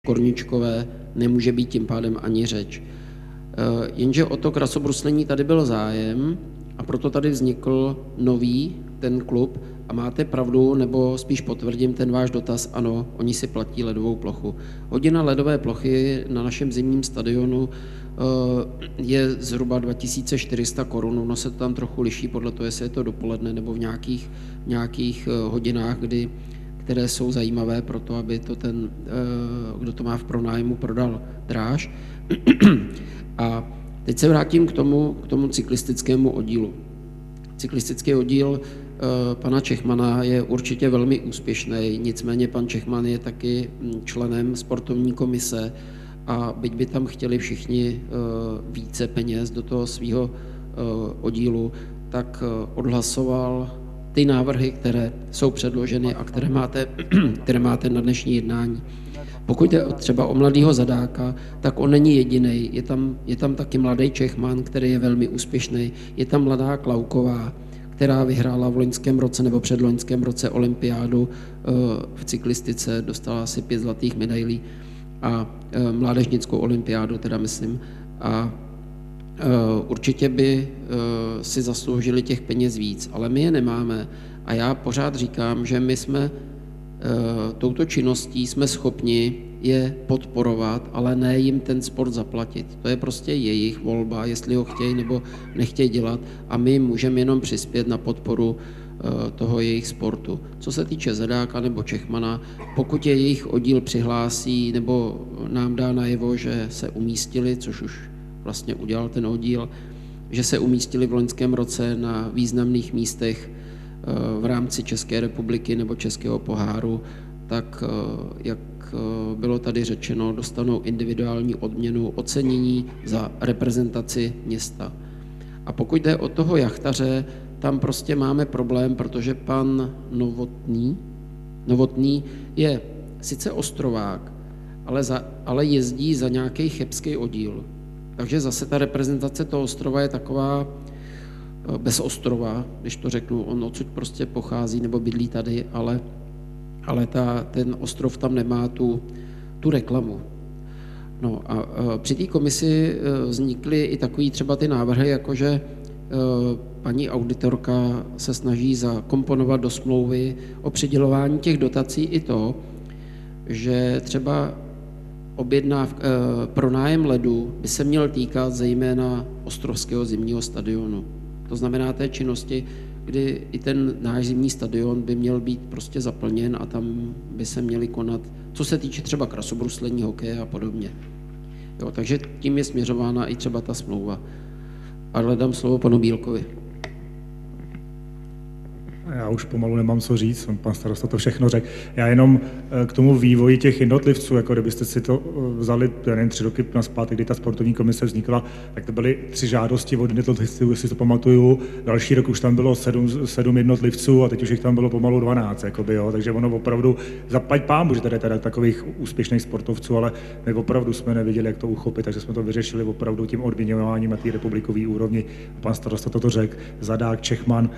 Korničkové nemůže být tím pádem ani řeč. Jenže o to krasobruslení tady byl zájem a proto tady vznikl nový ten klub a máte pravdu, nebo spíš potvrdím ten váš dotaz, ano, oni si platí ledovou plochu. Hodina ledové plochy na našem zimním stadionu je zhruba 2400 korun, ono se to tam trochu liší podle toho, jestli je to dopoledne nebo v nějakých hodinách, které jsou zajímavé pro to, aby to ten, kdo to má v pronájmu, prodal dráž. A teď se vrátím k tomu cyklistickému oddílu. Cyklistický oddíl pana Čechmana je určitě velmi úspěšný, nicméně pan Čechman je taky členem sportovní komise a byť by tam chtěli všichni více peněz do toho svého oddílu, tak odhlasoval ty návrhy, které jsou předloženy a které máte na dnešní jednání. Pokud je třeba o mladého Zadáka, tak on není jediný. Je tam taky mladý Čechman, který je velmi úspěšný. Je tam mladá Klauková, která vyhrála v loňském roce nebo předloňském roce olympiádu v cyklistice, dostala asi 5 zlatých medailí a mládežnickou olympiádu teda myslím. A určitě by si zasloužili těch peněz víc, ale my je nemáme. A já pořád říkám, že my jsme touto činností jsme schopni je podporovat, ale ne jim ten sport zaplatit. To je prostě jejich volba, jestli ho chtějí nebo nechtějí dělat a my můžeme jenom přispět na podporu toho jejich sportu. Co se týče Zadáka nebo Čechmana, pokud je jejich oddíl přihlásí nebo nám dá najevo, že se umístili, což už vlastně udělal ten oddíl, že se umístili v loňském roce na významných místech v rámci České republiky nebo Českého poháru, tak jak bylo tady řečeno, dostanou individuální odměnu, ocenění za reprezentaci města. A pokud jde o toho jachtaře, tam prostě máme problém, protože pan Novotný je sice ostrovák, ale jezdí za nějaký chebský oddíl. Takže zase ta reprezentace toho ostrova je taková bez ostrova, když to řeknu, on odsud prostě pochází nebo bydlí tady, ale ten ostrov tam nemá tu reklamu. No a při té komisi vznikly i takový třeba ty návrhy, jakože paní auditorka se snaží zakomponovat do smlouvy o přidělování těch dotací i to, že třeba pronájem ledu by se měl týkat zejména ostrovského zimního stadionu. To znamená té činnosti, kdy i ten náš zimní stadion by měl být prostě zaplněn a tam by se měly konat, co se týče třeba krasobruslení, hokeje a podobně. Jo, takže tím je směřována i třeba ta smlouva. A dám slovo panu Bílkovi. Já už pomalu nemám co říct, pan starosta to všechno řekl. Já jenom k tomu vývoji těch jednotlivců, jako kdybyste si to vzali, nevím, 3 roky nazpátek, kdy ta sportovní komise vznikla, tak to byly 3 žádosti od jednotlivců, jestli to pamatuju. Další rok už tam bylo 7 jednotlivců a teď už jich tam bylo pomalu 12, jakoby, jo. Takže ono opravdu, zaplať pámu, že tady teda takových úspěšných sportovců, ale my opravdu jsme nevěděli, jak to uchopit, takže jsme to vyřešili opravdu tím odměňováním na té republikové úrovni. Pan starosta toto řekl, Zadák, Čechman,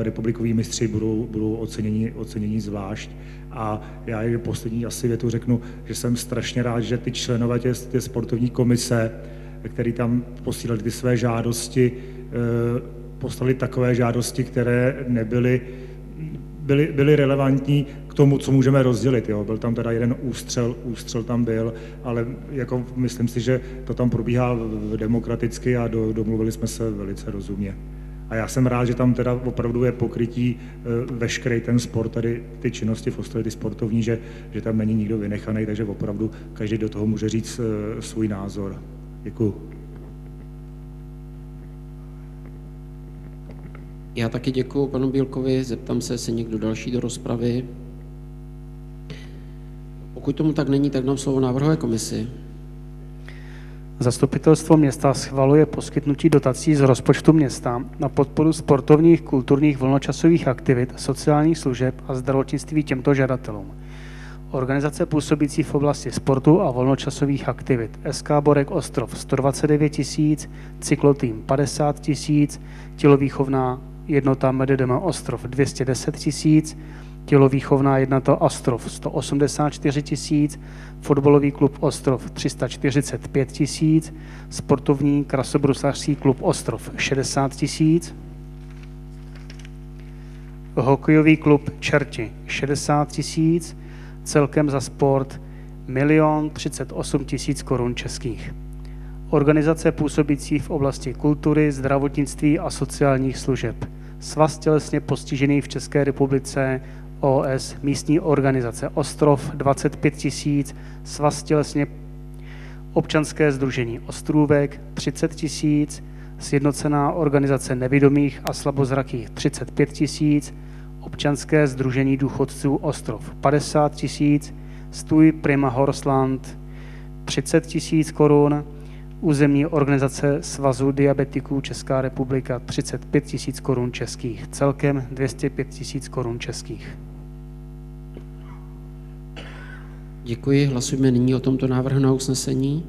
republikový mistři budou ocenění zvlášť. A já i poslední asi větu řeknu, že jsem strašně rád, že ty členové té sportovní komise, který tam posílali ty své žádosti, poslali takové žádosti, které byly relevantní k tomu, co můžeme rozdělit. Jo. Byl tam teda jeden ústřel tam byl, ale jako myslím si, že to tam probíhá demokraticky a domluvili jsme se velice rozumně. A já jsem rád, že tam teda opravdu je pokrytí veškerý ten sport, tady ty činnosti v Ostrově, ty sportovní, že tam není nikdo vynechaný, takže opravdu každý do toho může říct svůj názor. Děkuju. Já taky děkuju panu Bílkovi, zeptám se, jestli někdo další do rozpravy. Pokud tomu tak není, tak dám slovo návrhové komisi. Zastupitelstvo města schvaluje poskytnutí dotací z rozpočtu města na podporu sportovních, kulturních, volnočasových aktivit, sociálních služeb a zdravotnictví těmto žadatelům. Organizace působící v oblasti sportu a volnočasových aktivit. SK Borek Ostrov 129 000, cyklotým 50 000, tělovýchovná jednota Mededema Ostrov 210 000, tělovýchovná jednota Ostrov 184 000, fotbalový klub Ostrov 345 000, sportovní krasobruslařský klub Ostrov 60 000, hokejový klub Čerti 60 000, celkem za sport 1 038 000 korun českých. Organizace působící v oblasti kultury, zdravotnictví a sociálních služeb. Svaz tělesně postižených v České republice OS, místní organizace Ostrov 25 000, Svaz tělesně občanské sdružení Ostrůvek 30 000, Sjednocená organizace nevidomých a slabozrakých 35 000, Občanské sdružení důchodců Ostrov 50 000, Stůj Prima Horsland 30 000 korun, územní organizace Svazu diabetiků Česká republika 35 000 korun českých, celkem 205 000 korun českých. Děkuji. Hlasujeme nyní o tomto návrhu na usnesení.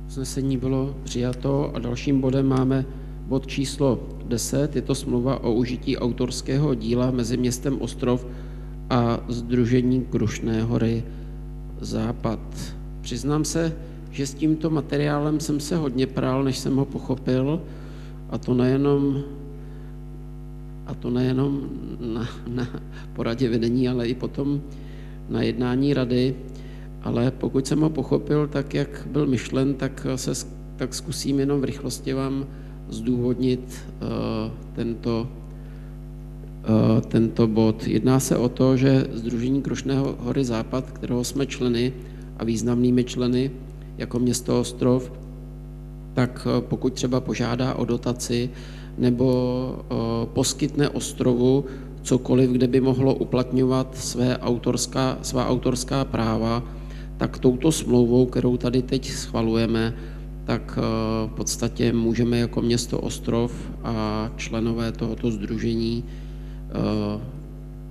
Usnesení bylo přijato a dalším bodem máme bod číslo 10. Je to smlouva o užití autorského díla mezi městem Ostrov a Sdružení Krušné hory Západ. Přiznám se, že s tímto materiálem jsem se hodně prál, než jsem ho pochopil, a to nejenom na poradě vedení, ale i potom na jednání rady. Ale pokud jsem ho pochopil tak, jak byl myšlen, tak zkusím jenom v rychlosti vám zdůvodnit tento bod. Jedná se o to, že Sdružení Krušné hory Západ, kterého jsme členy a významnými členy jako město Ostrov, tak pokud třeba požádá o dotaci nebo poskytne Ostrovu cokoliv, kde by mohlo uplatňovat svá autorská práva, tak touto smlouvou, kterou tady teď schvalujeme, tak v podstatě můžeme jako město Ostrov a členové tohoto sdružení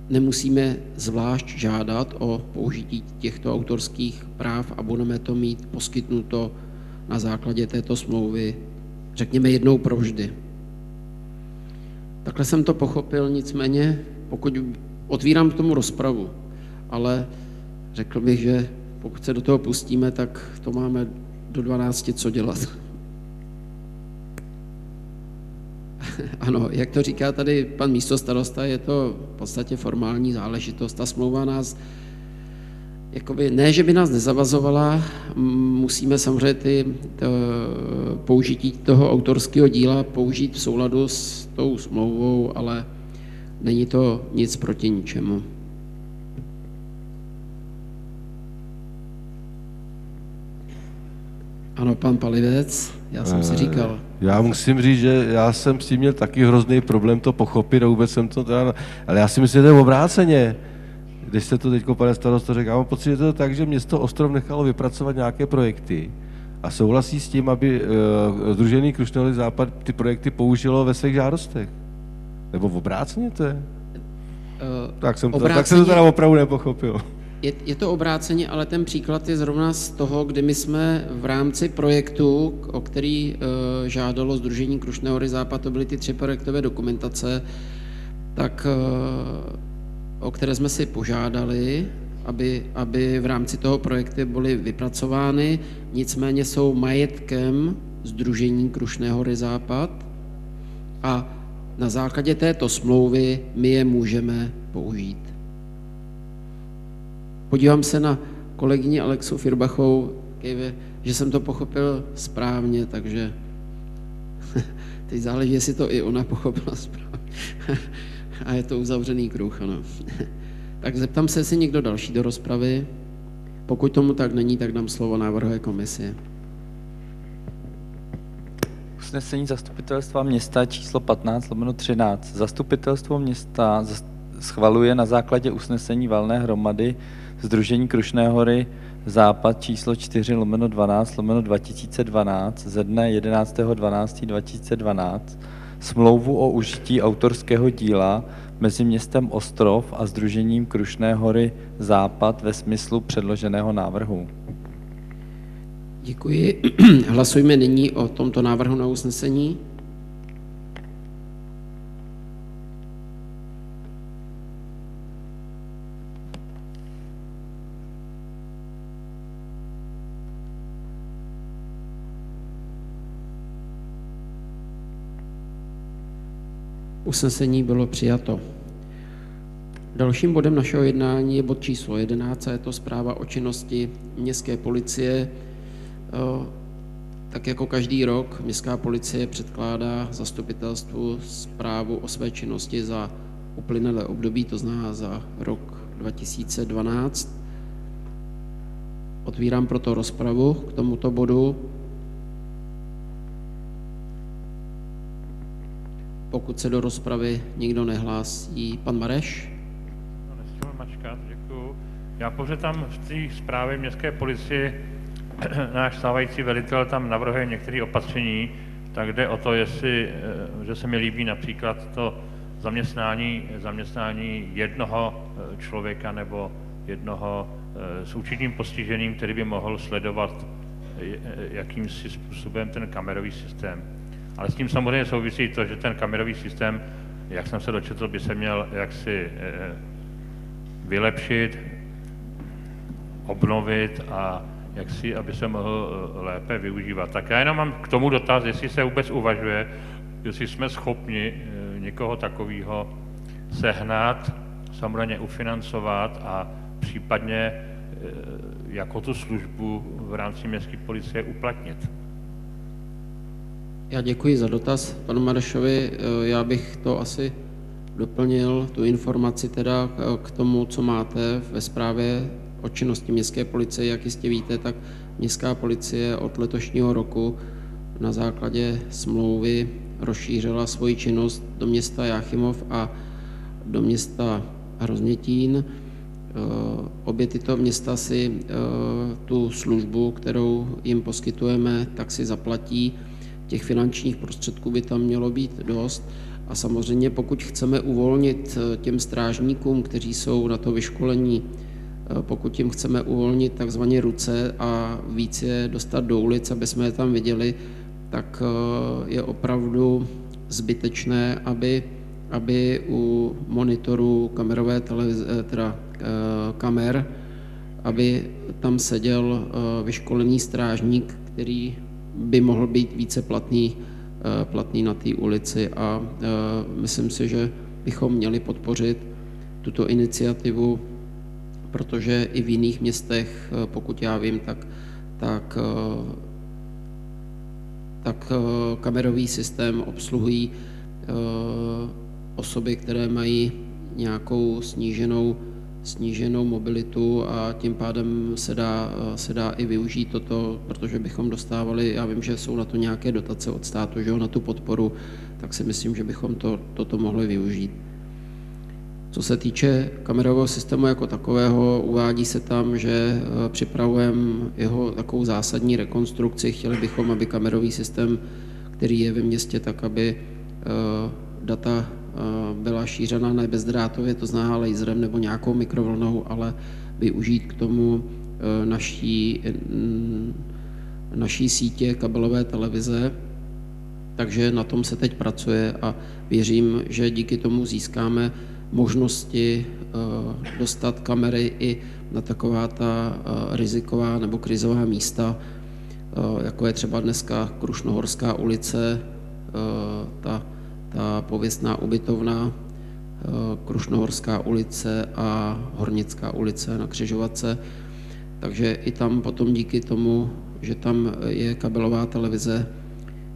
nemusíme zvlášť žádat o použití těchto autorských práv a budeme to mít poskytnuto na základě této smlouvy, řekněme jednou provždy. Takhle jsem to pochopil, nicméně pokud otvírám k tomu rozpravu, ale řekl bych, že pokud se do toho pustíme, tak to máme do 12 co dělat. Ano, jak to říká tady pan místostarosta, je to v podstatě formální záležitost. Ta smlouva nás, jakoby, ne, že by nás nezavazovala, musíme samozřejmě použití toho autorského díla použít v souladu s tou smlouvou, ale není to nic proti ničemu. Ano, pan Palivec, já jsem si říkal. Já musím říct, že já jsem s tím měl taky hrozný problém to pochopit a vůbec jsem to teda, ale já si myslím, že to je obráceně. Když se to teď, pane starosto, řekl, já mám pocit, že to je tak, že město Ostrov nechalo vypracovat nějaké projekty a souhlasí s tím, aby Sdružení Krušné hory Západ ty projekty použilo ve svých žádostech. Nebo obráceně to je? Tak jsem to teda opravdu nepochopil. Je to obráceně, ale ten příklad je zrovna z toho, kdy my jsme v rámci projektu, o který žádalo Sdružení Krušné hory Západ, to byly ty 3 projektové dokumentace, tak o které jsme si požádali, aby v rámci toho projektu byly vypracovány, nicméně jsou majetkem Sdružení Krušné hory Západ a na základě této smlouvy my je můžeme použít. Podívám se na kolegyni Alexu Firbachovou, že jsem to pochopil správně, takže teď záleží, jestli to i ona pochopila správně. A je to uzavřený kruh, ano. Tak zeptám se, jestli někdo další do rozpravy. Pokud tomu tak není, tak dám slovo návrhové komisi. Usnesení zastupitelstva města číslo 15/13. Zastupitelstvo města schvaluje na základě usnesení valné hromady Sdružení Krušné hory Západ číslo 4/12/2012 ze dne 11.12.2012 smlouvu o užití autorského díla mezi městem Ostrov a Sdružením Krušné hory Západ ve smyslu předloženého návrhu. Děkuji. Hlasujme nyní o tomto návrhu na usnesení. Usnesení bylo přijato. Dalším bodem našeho jednání je bod číslo 11, a je to zpráva o činnosti městské policie. Tak jako každý rok městská policie předkládá zastupitelstvu zprávu o své činnosti za uplynulé období, to znamená za rok 2012. Otvírám proto rozpravu k tomuto bodu. Pokud se do rozpravy nikdo nehlásí, pan Mareš. No, nestihl mačkat, děkuju. Já pouze tam v té zprávě městské policie náš stávající velitel tam navrhuje některé opatření, tak jde o to, že se mi líbí například to zaměstnání jednoho člověka nebo jednoho s určitým postižením, který by mohl sledovat jakýmsi způsobem ten kamerový systém. Ale s tím samozřejmě souvisí to, že ten kamerový systém, jak jsem se dočetl, by se měl jaksi vylepšit, obnovit a jaksi, aby se mohl lépe využívat. Tak já jenom mám k tomu dotaz, jestli se vůbec uvažuje, jestli jsme schopni někoho takového sehnat, samozřejmě ufinancovat a případně jako tu službu v rámci městské policie uplatnit. Já děkuji za dotaz panu Marešovi. Já bych to asi doplnil, tu informaci teda k tomu, co máte ve zprávě o činnosti městské policie. Jak jistě víte, tak městská policie od letošního roku na základě smlouvy rozšířila svoji činnost do města Jáchymov a do města Hroznětín. Obě tyto města si tu službu, kterou jim poskytujeme, tak si zaplatí. Těch finančních prostředků by tam mělo být dost. A samozřejmě, pokud chceme uvolnit těm strážníkům, kteří jsou na to vyškolení, pokud jim chceme uvolnit takzvané ruce a víc je dostat do ulic, aby jsme je tam viděli, tak je opravdu zbytečné, aby u monitorů kamerové televize, teda kamer, aby tam seděl vyškolený strážník, který by mohl být více platný na té ulici, a myslím si, že bychom měli podpořit tuto iniciativu, protože i v jiných městech, pokud já vím, tak kamerový systém obsluhují osoby, které mají nějakou sníženou mobilitu, a tím pádem se dá i využít toto, protože bychom dostávali, já vím, že jsou na to nějaké dotace od státu, že jo, na tu podporu, tak si myslím, že bychom toto mohli využít. Co se týče kamerového systému jako takového, uvádí se tam, že připravujeme jeho takovou zásadní rekonstrukci. Chtěli bychom, aby kamerový systém, který je ve městě, tak aby data byla šířena ne bezdrátově, to znamená laserem nebo nějakou mikrovlnou, ale využít k tomu naší sítě kabelové televize. Takže na tom se teď pracuje a věřím, že díky tomu získáme možnosti dostat kamery i na taková ta riziková nebo krizová místa, jako je třeba dneska Krušnohorská ulice, ta pověstná ubytovna, Krušnohorská ulice a Hornická ulice na křižovatce. Takže i tam potom díky tomu, že tam je kabelová televize,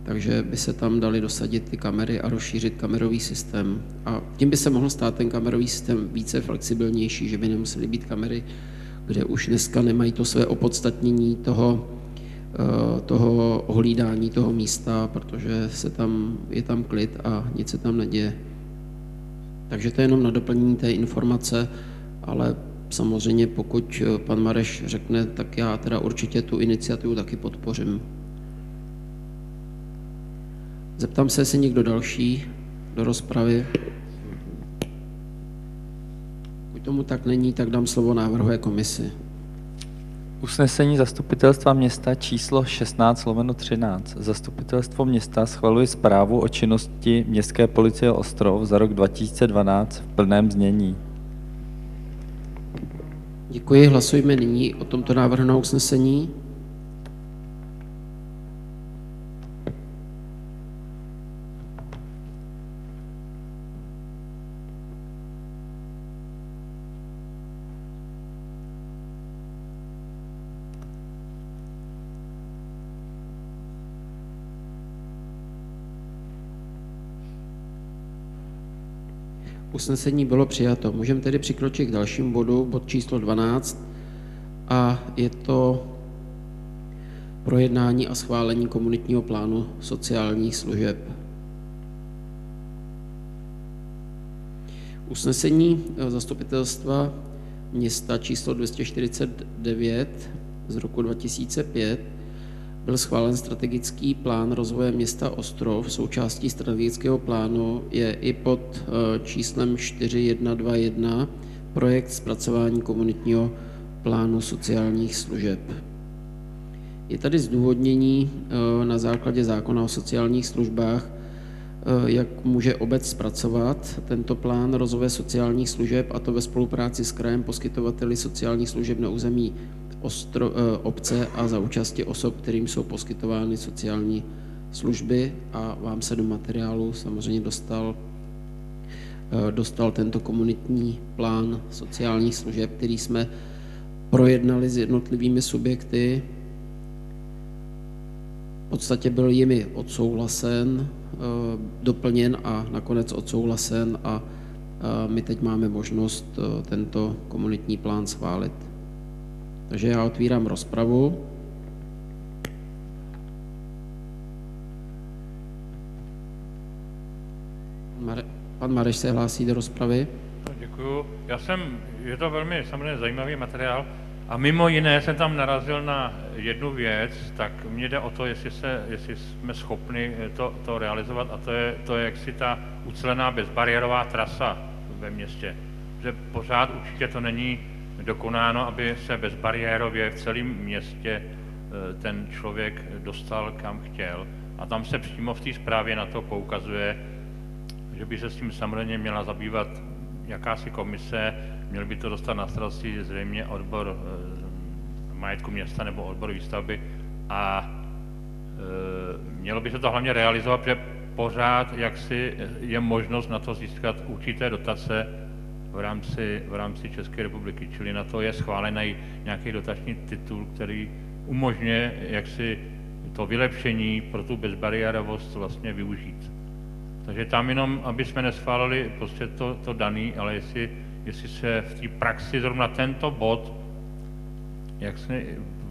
takže by se tam dali dosadit ty kamery a rozšířit kamerový systém. A tím by se mohl stát ten kamerový systém více flexibilnější, že by nemusely být kamery, kde už dneska nemají to své opodstatnění toho ohlídání toho místa, protože je tam klid a nic se tam neděje. Takže to je jenom na doplnění té informace, ale samozřejmě pokud pan Mareš řekne, tak já teda určitě tu iniciativu taky podpořím. Zeptám se, jestli někdo další do rozpravy. tomu tak není, tak dám slovo návrhové komisi. Usnesení Zastupitelstva města číslo 16/13. Zastupitelstvo města schvaluje zprávu o činnosti Městské policie Ostrov za rok 2012 v plném znění. Děkuji, hlasujeme nyní o tomto návrhu na usnesení. Usnesení bylo přijato. Můžeme tedy přikročit k dalšímu bodu, bod číslo 12, a je to projednání a schválení komunitního plánu sociálních služeb. Usnesení zastupitelstva města číslo 249 z roku 2005 byl schválen strategický plán rozvoje města Ostrov. Součástí strategického plánu je i pod číslem 4121 projekt zpracování komunitního plánu sociálních služeb. Je tady zdůvodnění na základě zákona o sociálních službách, jak může obec zpracovat tento plán rozvoje sociálních služeb, a to ve spolupráci s krajem, poskytovateli sociálních služeb na území obce a za účasti osob, kterým jsou poskytovány sociální služby, a vám se do materiálu samozřejmě dostal tento komunitní plán sociálních služeb, který jsme projednali s jednotlivými subjekty. V podstatě byl jimi odsouhlasen, doplněn a nakonec odsouhlasen, a my teď máme možnost tento komunitní plán schválit. Takže já otvírám rozpravu. Pan Mareš se hlásí do rozpravy. Děkuju. Je to velmi samozřejmě zajímavý materiál a mimo jiné jsem tam narazil na jednu věc, tak mně jde o to, jestli jsme schopni to realizovat, a to je jaksi ta ucelená bezbariérová trasa ve městě. Že pořád určitě to není dokonáno, aby se bezbariérově v celém městě ten člověk dostal, kam chtěl. A tam se přímo v té zprávě na to poukazuje, že by se s tím samozřejmě měla zabývat jakási komise, měl by to dostat na starosti zřejmě odbor majetku města nebo odbor výstavby, a mělo by se to hlavně realizovat, protože pořád jaksi je možnost na to získat určité dotace v rámci České republiky, čili na to je schválený nějaký dotační titul, který umožňuje jaksi to vylepšení pro tu bezbariérovost vlastně využít. Takže tam jenom, aby jsme neschválili prostě to daný, ale jestli se v té praxi zrovna tento bod, jak se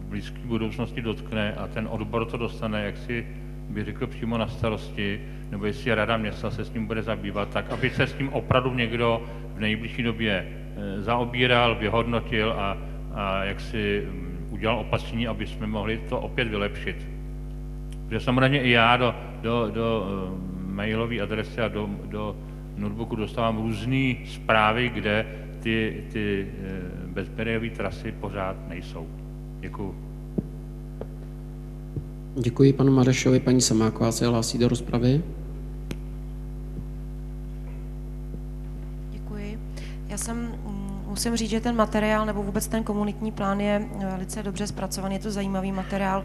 v blízké budoucnosti dotkne a ten odbor to dostane, jak si bych řekl přímo na starosti, nebo jestli Rada města se s tím bude zabývat, tak aby se s tím opravdu někdo v nejbližší době zaobíral, vyhodnotil a jak si udělal opatření, aby jsme mohli to opět vylepšit. Protože samozřejmě i já do mailové adresy a do notebooku dostávám různé zprávy, kde ty bezbariérové trasy pořád nejsou. Děkuju. Děkuji panu Marešovi. Paní Samáková se hlásí do rozpravy. Děkuji. Musím říct, že ten materiál nebo vůbec ten komunitní plán je velice dobře zpracovaný, je to zajímavý materiál.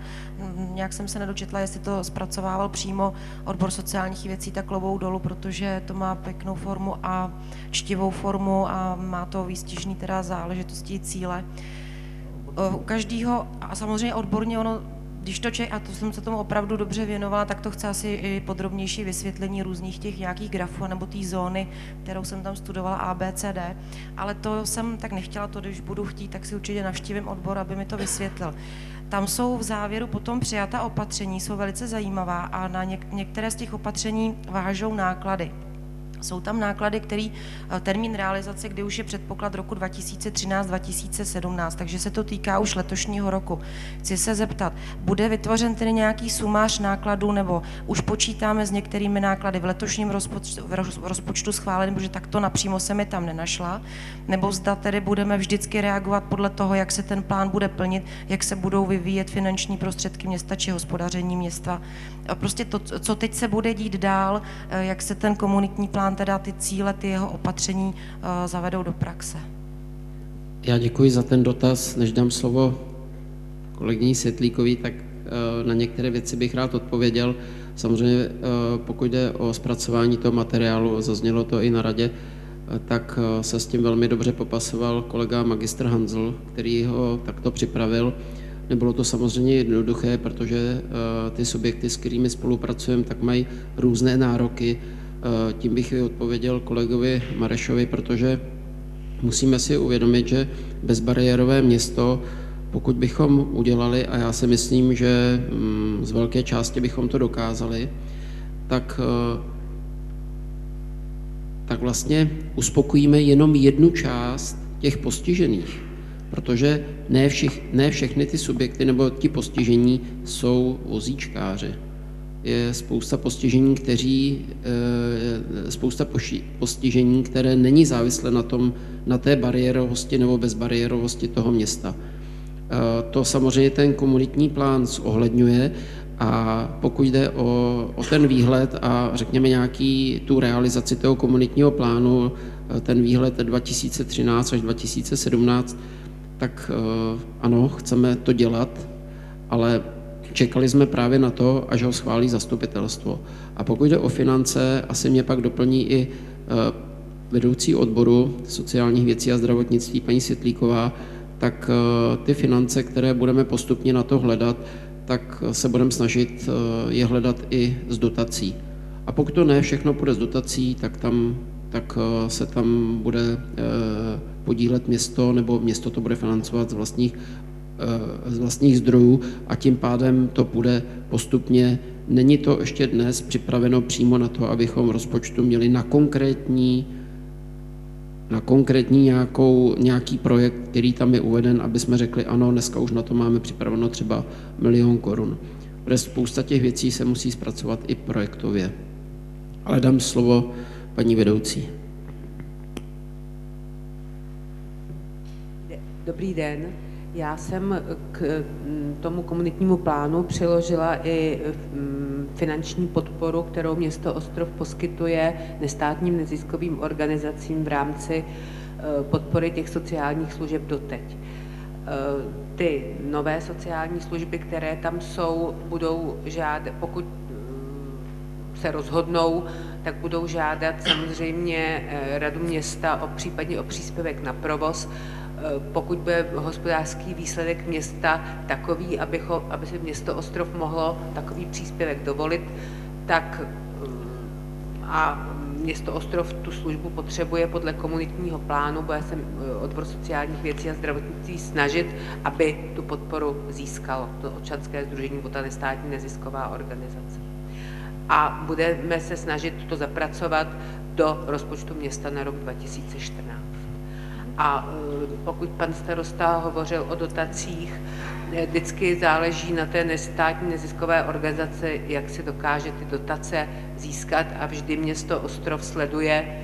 Nějak jsem se nedočetla, jestli to zpracovával přímo odbor sociálních věcí, tak klobouk dolů, protože to má pěknou formu a čtivou formu a má to výstižný teda záležitosti, cíle. U každého, a samozřejmě odborně když to člověk, a to jsem se tomu opravdu dobře věnovala, tak to chce asi i podrobnější vysvětlení různých těch nějakých grafů nebo té zóny, kterou jsem tam studovala ABCD, ale to jsem tak nechtěla, to když budu chtít, tak si určitě navštívím odbor, aby mi to vysvětlil. Tam jsou v závěru potom přijatá opatření, jsou velice zajímavá a na některé z těch opatření vážou náklady. Jsou tam náklady, který termín realizace, kdy už je předpoklad roku 2013-2017, takže se to týká už letošního roku. Chci se zeptat, bude vytvořen tedy nějaký sumář nákladů, nebo už počítáme s některými náklady v letošním rozpočtu schváleným, protože takto napřímo se mi tam nenašla, nebo zda tedy budeme vždycky reagovat podle toho, jak se ten plán bude plnit, jak se budou vyvíjet finanční prostředky města či hospodaření města. Prostě to, co teď se bude dít dál, jak se ten komunitní plán, teda ty cíle, ty jeho opatření zavedou do praxe. Já děkuji za ten dotaz. Než dám slovo kolegyni Světlíkový, tak na některé věci bych rád odpověděl. Samozřejmě pokud jde o zpracování toho materiálu, zaznělo to i na radě, tak se s tím velmi dobře popasoval kolega magistr Hanzl, který ho takto připravil. Nebylo to samozřejmě jednoduché, protože ty subjekty, s kterými spolupracujeme, tak mají různé nároky. Tím bych i odpověděl kolegovi Marešovi, protože musíme si uvědomit, že bezbariérové město, pokud bychom udělali, a já si myslím, že z velké části bychom to dokázali, tak vlastně uspokojíme jenom jednu část těch postižených, protože ne všechny ty subjekty nebo ti postižení jsou vozíčkáři. Je spousta postižení, které není závislé na té bariérovosti nebo bezbariérovosti toho města. To samozřejmě ten komunitní plán zohledňuje, a pokud jde o ten výhled a řekněme tu realizaci toho komunitního plánu, ten výhled 2013 až 2017, tak ano, chceme to dělat, ale čekali jsme právě na to, až ho schválí zastupitelstvo. A pokud jde o finance, asi mě pak doplní i vedoucí odboru sociálních věcí a zdravotnictví paní Světlíková, tak ty finance, které budeme postupně na to hledat, tak se budeme snažit je hledat i z dotací. A pokud to ne všechno půjde z dotací, tak se tam bude podílet město, nebo město to bude financovat z vlastních zdrojů, a tím pádem to bude postupně. Není to ještě dnes připraveno přímo na to, abychom v rozpočtu měli na konkrétní nějaký projekt, který tam je uveden, aby jsme řekli, ano, dneska už na to máme připraveno třeba 1 000 000 korun. Protože spousta těch věcí se musí zpracovat i projektově. Ale dám slovo paní vedoucí. Dobrý den. Já jsem k tomu komunitnímu plánu přiložila i finanční podporu, kterou město Ostrov poskytuje nestátním neziskovým organizacím v rámci podpory těch sociálních služeb doteď. Ty nové sociální služby, které tam jsou, budou žádat, pokud se rozhodnou, tak budou žádat samozřejmě radu města případně o příspěvek na provoz. Pokud bude hospodářský výsledek města takový, aby se město Ostrov mohlo takový příspěvek dovolit, tak a město Ostrov tu službu potřebuje podle komunitního plánu, bude se odbor sociálních věcí a zdravotnictví snažit, aby tu podporu získalo to občanské sdružení nebo ta nestátní nezisková organizace. A budeme se snažit to zapracovat do rozpočtu města na rok 2014. A pokud pan starosta hovořil o dotacích, vždycky záleží na té nestátní neziskové organizaci, jak si dokáže ty dotace získat, a vždy město Ostrov sleduje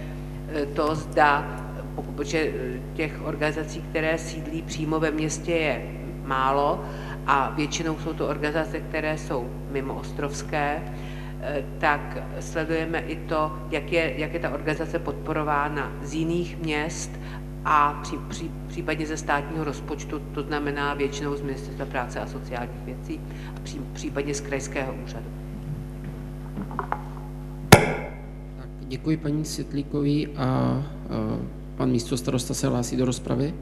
to, zda, protože těch organizací, které sídlí přímo ve městě, je málo a většinou jsou to organizace, které jsou mimo ostrovské, tak sledujeme i to, jak je ta organizace podporována z jiných měst a případně ze státního rozpočtu, to znamená většinou z Ministerstva práce a sociálních věcí, a případně z krajského úřadu. Tak, děkuji paní Světlíkový a pan místostarosta se hlásí do rozpravy.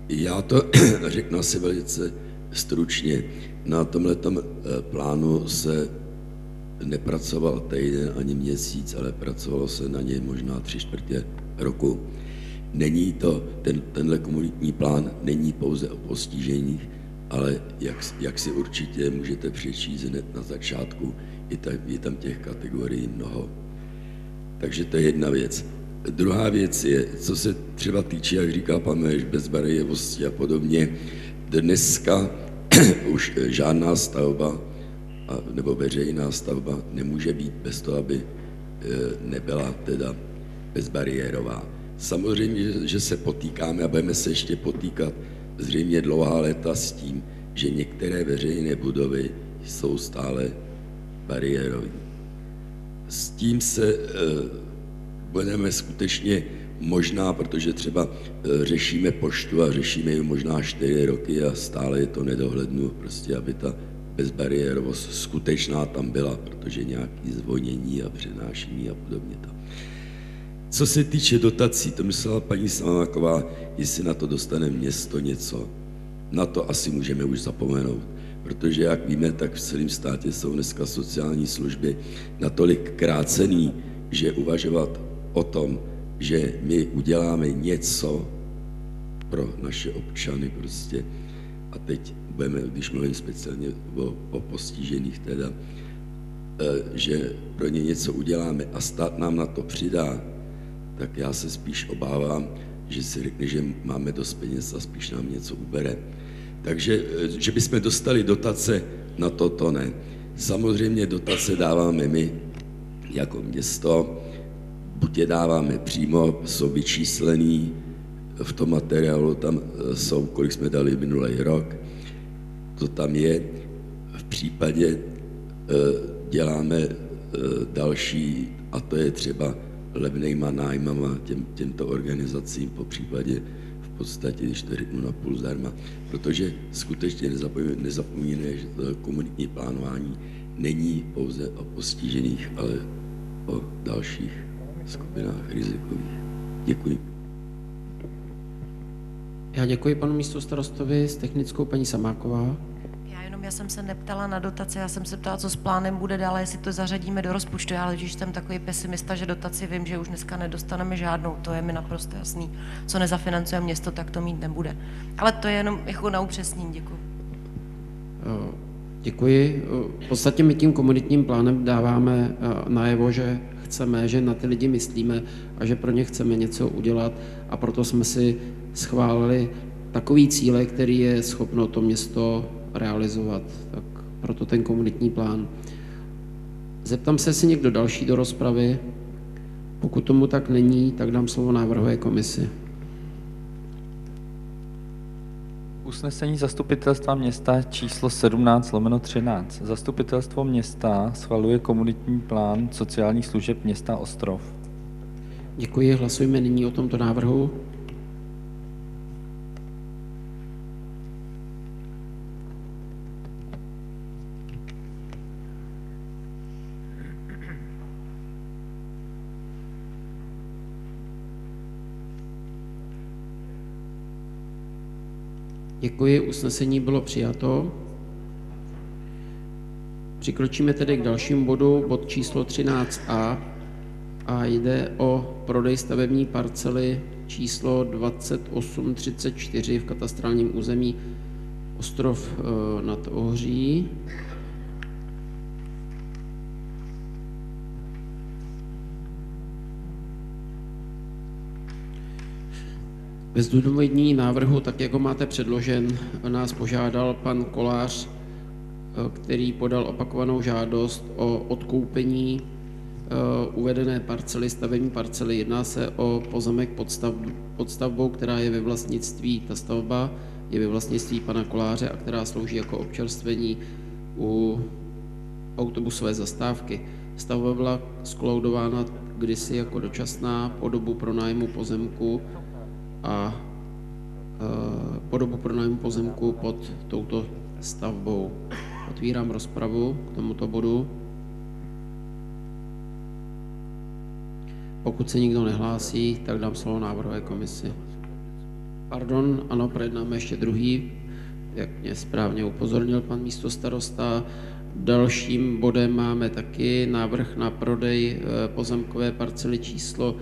Já to řeknu asi velice stručně. Na tomhletom plánu se nepracoval týden ani měsíc, ale pracovalo se na něj možná 3/4 roku. Není to, tenhle komunitní plán není pouze o postiženích, ale jak si určitě můžete přečíst hned na začátku, je tam těch kategorií mnoho. Takže to je jedna věc. Druhá věc je, co se třeba týče, jak říká pan Meš, bezbariérovosti a podobně. Dneska už žádná stavba nebo veřejná stavba nemůže být bez toho, aby nebyla teda bezbariérová. Samozřejmě, že se potýkáme a budeme se ještě potýkat zřejmě dlouhá léta s tím, že některé veřejné budovy jsou stále bariérové. S tím se budeme skutečně možná, protože třeba řešíme poštu a řešíme ji možná 4 roky a stále je to nedohlednu, prostě aby ta bezbariérovost skutečná tam byla, protože nějaké zvonění a přenášení a podobně tam. Co se týče dotací, to myslela paní Samáková, jestli na to dostane město něco. Na to asi můžeme už zapomenout, protože jak víme, tak v celém státě jsou dneska sociální služby natolik krácený, že uvažovat o tom, že my uděláme něco pro naše občany prostě. A teď budeme, když mluvím speciálně o postižených teda, že pro ně něco uděláme a stát nám na to přidá, tak já se spíš obávám, že si řekne, že máme dost peněz a spíš nám něco ubere. Takže, že bychom dostali dotace, na to ne. Samozřejmě dotace dáváme my jako město, buď je dáváme přímo, jsou vyčíslený, v tom materiálu tam jsou, kolik jsme dali minulý rok, to tam je. V případě děláme další, a to je třeba levnejma nájmama těmto organizacím, po případě v podstatě, když to řeknu napůl zdarma, protože skutečně nezapomínáme, že to komunitní plánování není pouze o postižených, ale o dalších skupinách rizikových. Děkuji. Já děkuji panu místostarostovi, s technickou paní Samáková. Já jsem se neptala na dotace, já jsem se ptala, co s plánem bude dál, jestli to zařadíme do rozpočtu. Já když jsem takový pesimista, že dotaci vím, že už dneska nedostaneme žádnou, to je mi naprosto jasný. Co nezafinancuje město, tak to mít nebude. Ale to je jenom jako na upřesnění, děkuji. Děkuji. V podstatě my tím komunitním plánem dáváme najevo, že chceme, že na ty lidi myslíme a že pro ně chceme něco udělat, a proto jsme si schválili takový cíle, který je schopno to město realizovat. Tak proto ten komunitní plán. Zeptám se, jestli někdo další do rozpravy. Pokud tomu tak není, tak dám slovo návrhové komisi. Usnesení Zastupitelstva města číslo 17/13. Zastupitelstvo města schvaluje komunitní plán sociálních služeb města Ostrov. Děkuji. Hlasujeme nyní o tomto návrhu. Děkuji, usnesení bylo přijato. Přikročíme tedy k dalšímu bodu, bod číslo 13a, a jde o prodej stavební parcely číslo 2834 v katastrálním území Ostrov nad Ohří. Ve zdůvodnění návrhu, tak jak ho máte předložen, nás požádal pan Kolář, který podal opakovanou žádost o odkoupení uvedené parcely, stavební parcely. Jedná se o pozemek pod stavbou, která je ve vlastnictví, ta stavba je ve vlastnictví pana Koláře a která slouží jako občerstvení u autobusové zastávky. Stavba byla skolaudována kdysi jako dočasná po dobu pronájmu pozemku a po dobu pronájmu pozemku pod touto stavbou. Otvírám rozpravu k tomuto bodu. Pokud se nikdo nehlásí, tak dám slovo návrhové komisi. Pardon, ano, projednáme ještě druhý, jak mě správně upozornil pan místostarosta. Dalším bodem máme taky návrh na prodej pozemkové parcely číslo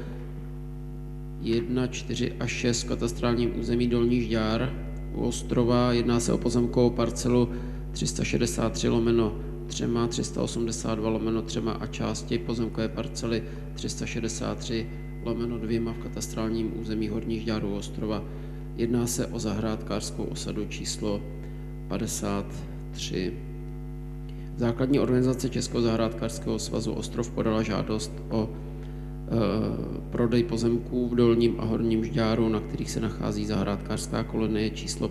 1, 4 a 6 v katastrálním území Dolní Žďár. u Ostrova. Jedná se o pozemkovou parcelu 363/3, 382/3 a části pozemkové parcely 363/2 v katastrálním území Horních Žďárů Ostrova. Jedná se o zahrádkářskou osadu číslo 53. Základní organizace Českého zahrádkářského svazu Ostrov podala žádost o prodej pozemků v Dolním a Horním Žďáru, na kterých se nachází zahrádkářská kolonie číslo